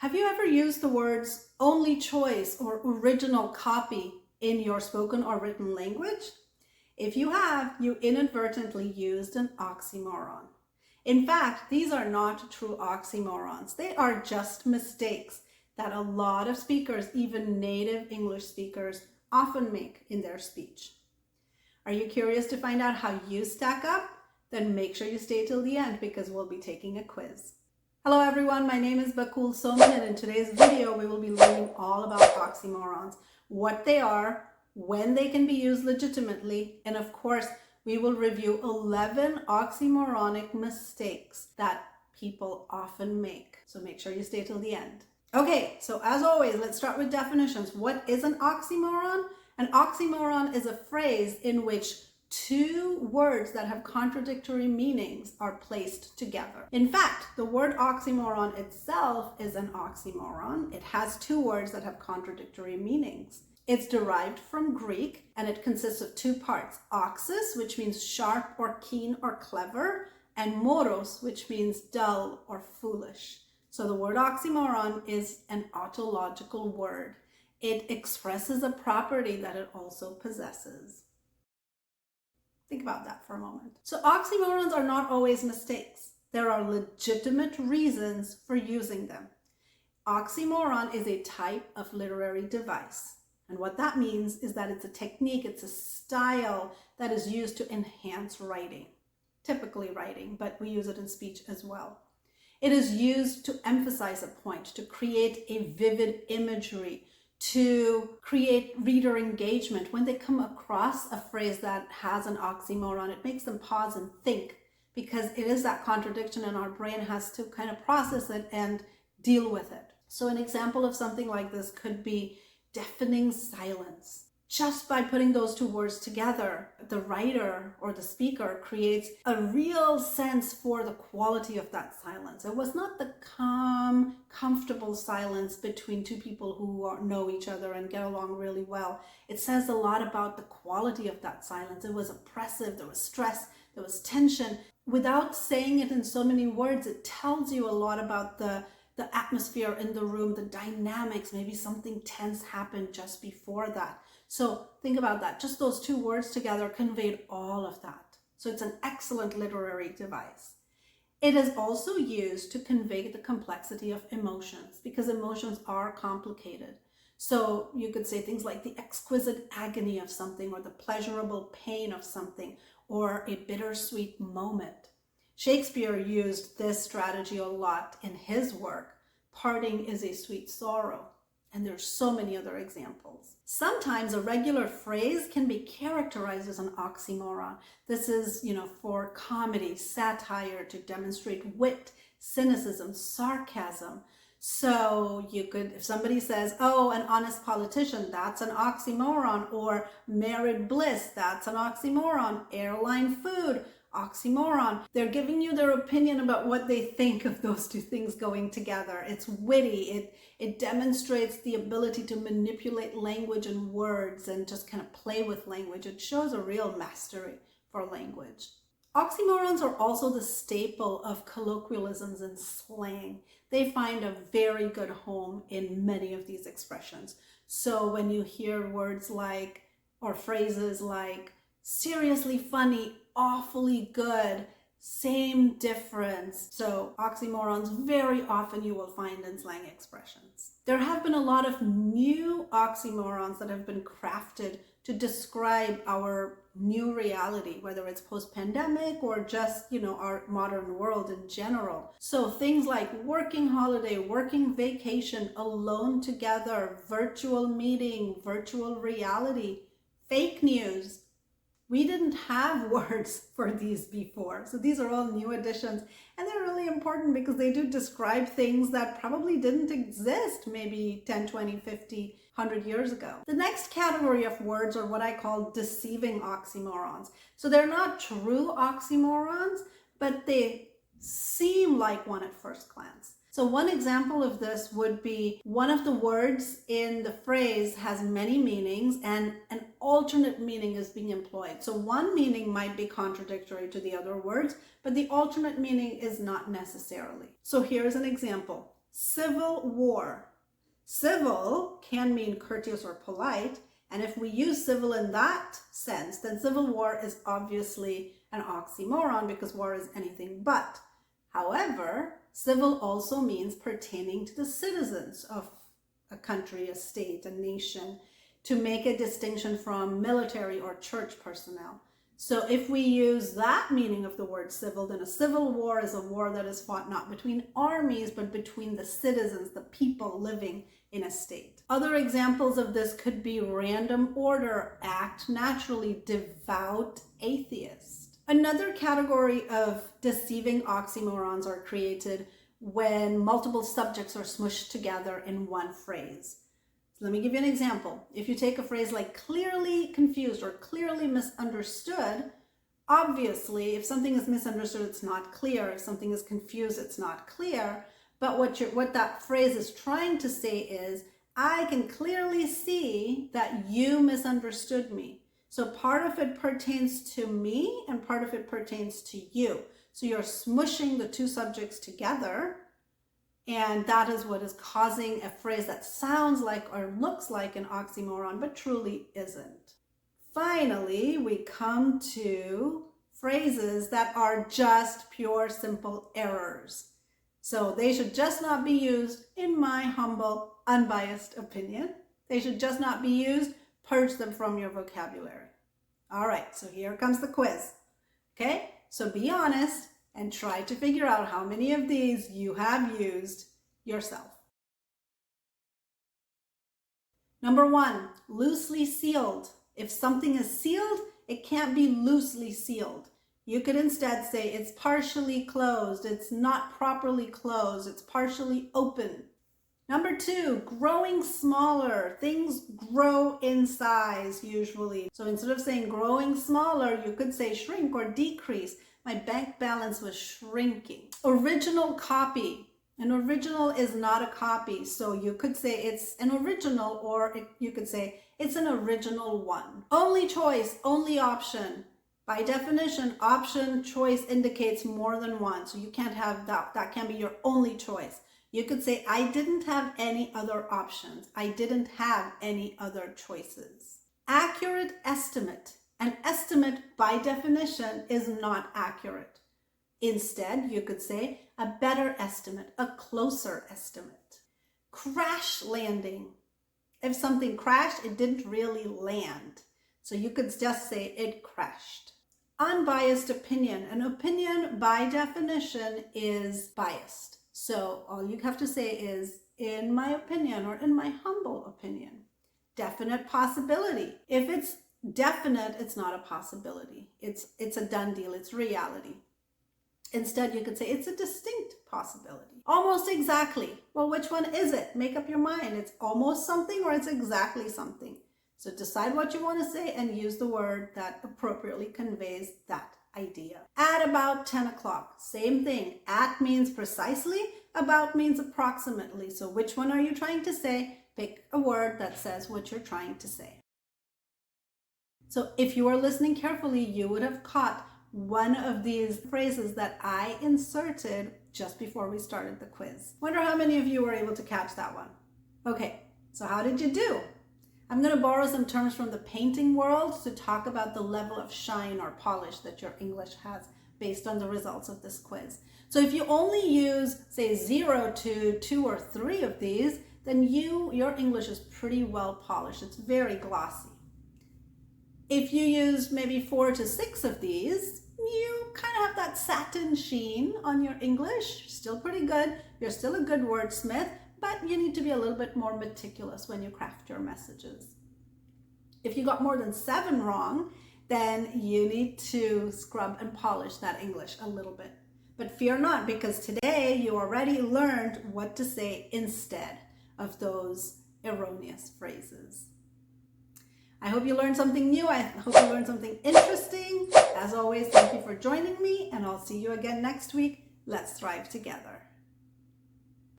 Have you ever used the words only choice or original copy in your spoken or written language? If you have, you inadvertently used an oxymoron. In fact, these are not true oxymorons. They are just mistakes that a lot of speakers, even native English speakers, often make in their speech. Are you curious to find out how you stack up? Then make sure you stay till the end because we'll be taking a quiz. Hello everyone, my name is Bakul Soman, and in today's video we will be learning all about oxymorons, what they are, when they can be used legitimately, and of course we will review 11 oxymoronic mistakes that people often make. So make sure you stay till the end. Okay, so as always, let's start with definitions. What is an oxymoron? An oxymoron is a phrase in which two words that have contradictory meanings are placed together. In fact, the word oxymoron itself is an oxymoron. It has two words that have contradictory meanings. It's derived from Greek and it consists of two parts: oxys, which means sharp or keen or clever, and moros, which means dull or foolish. So the word oxymoron is an autological word. It expresses a property that it also possesses. Think about that for a moment. So oxymorons are not always mistakes. There are legitimate reasons for using them. Oxymoron is a type of literary device. And what that means is that it's a technique, it's a style that is used to enhance writing. Typically writing, but we use it in speech as well. It is used to emphasize a point, to create a vivid imagery, to create reader engagement. When they come across a phrase that has an oxymoron, it makes them pause and think, because it is that contradiction and our brain has to kind of process it and deal with it. So an example of something like this could be deafening silence. Just by putting those two words together, the writer or the speaker creates a real sense for the quality of that silence. It was not the calm, comfortable silence between two people who know each other and get along really well. It says a lot about the quality of that silence. It was oppressive, there was stress, there was tension. Without saying it in so many words, it tells you a lot about the atmosphere in the room, the dynamics. Maybe something tense happened just before that. So think about that. Just those two words together conveyed all of that. So it's an excellent literary device. It is also used to convey the complexity of emotions, because emotions are complicated. So you could say things like the exquisite agony of something, or the pleasurable pain of something, or a bittersweet moment. Shakespeare used this strategy a lot in his work. Parting is a sweet sorrow. And there's so many other examples. Sometimes a regular phrase can be characterized as an oxymoron. This is, for comedy, satire, to demonstrate wit, cynicism, sarcasm. So you could, if somebody says, oh, an honest politician, that's an oxymoron, or married bliss, that's an oxymoron, airline food, oxymoron. They're giving you their opinion about what they think of those two things going together. It's witty. It demonstrates the ability to manipulate language and words and just kind of play with language. It shows a real mastery for language. Oxymorons are also the staple of colloquialisms and slang. They find a very good home in many of these expressions. So when you hear words like, or phrases like, seriously funny, awfully good, same difference. So oxymorons very often you will find in slang expressions. There have been a lot of new oxymorons that have been crafted to describe our new reality, whether it's post-pandemic or just, our modern world in general. So things like working holiday, working vacation, alone together, virtual meeting, virtual reality, fake news. We didn't have words for these before. So these are all new additions, and they're really important because they do describe things that probably didn't exist maybe 10, 20, 50, 100 years ago. The next category of words are what I call deceiving oxymorons. So they're not true oxymorons, but they seem like one at first glance. So one example of this would be one of the words in the phrase has many meanings and an alternate meaning is being employed. So one meaning might be contradictory to the other words, but the alternate meaning is not necessarily. So here's an example. Civil war. Civil can mean courteous or polite, and if we use civil in that sense, then civil war is obviously an oxymoron because war is anything but. However, civil also means pertaining to the citizens of a country, a state, a nation, to make a distinction from military or church personnel. So if we use that meaning of the word civil, then a civil war is a war that is fought not between armies, but between the citizens, the people living in a state. Other examples of this could be random order, act naturally, devout atheist. Another category of deceiving oxymorons are created when multiple subjects are smushed together in one phrase. Let me give you an example. If you take a phrase like clearly confused or clearly misunderstood, obviously, if something is misunderstood, it's not clear. If something is confused, it's not clear. But what that phrase is trying to say is, I can clearly see that you misunderstood me. So part of it pertains to me and part of it pertains to you. So you're smushing the two subjects together. And that is what is causing a phrase that sounds like or looks like an oxymoron, but truly isn't. Finally, we come to phrases that are just pure, simple errors. So they should just not be used, in my humble, unbiased opinion. They should just not be used. Purge them from your vocabulary. All right, so here comes the quiz. Okay, so be honest and try to figure out how many of these you have used yourself. Number 1, loosely sealed. If something is sealed, it can't be loosely sealed. You could instead say it's partially closed, it's not properly closed, it's partially open. Number 2, growing smaller. Things grow in size usually. So instead of saying growing smaller, you could say shrink or decrease. My bank balance was shrinking. Original copy. An original is not a copy. So you could say it's an original, or you could say it's an original one. Only choice, only option. By definition, option, choice indicates more than one. So you can't have that. That can be your only choice. You could say, I didn't have any other options. I didn't have any other choices. Accurate estimate. An estimate, by definition, is not accurate. Instead, you could say a better estimate, a closer estimate. Crash landing. If something crashed, it didn't really land. So you could just say it crashed. Unbiased opinion. An opinion, by definition, is biased. So all you have to say is, in my opinion, or in my humble opinion. Definite possibility. If it's definite, it's not a possibility. It's a done deal. It's reality. Instead, you could say it's a distinct possibility. Almost exactly. Well, which one is it? Make up your mind. It's almost something or it's exactly something. So decide what you want to say and use the word that appropriately conveys that idea. At about 10 o'clock. Same thing. At means precisely. About means approximately. So which one are you trying to say? Pick a word that says what you're trying to say. So if you are listening carefully, you would have caught one of these phrases that I inserted just before we started the quiz. Wonder how many of you were able to catch that one. Okay, so how did you do? I'm going to borrow some terms from the painting world to talk about the level of shine or polish that your English has based on the results of this quiz. So if you only use, say, 0 to 2 or 3 of these, then your English is pretty well polished. It's very glossy. If you use maybe 4 to 6 of these, you kind of have that satin sheen on your English. Still pretty good. You're still a good wordsmith, but you need to be a little bit more meticulous when you craft your messages. If you got more than 7 wrong, then you need to scrub and polish that English a little bit. But fear not, because today you already learned what to say instead of those erroneous phrases. I hope you learned something new. I hope you learned something interesting. As always, thank you for joining me, and I'll see you again next week. Let's thrive together.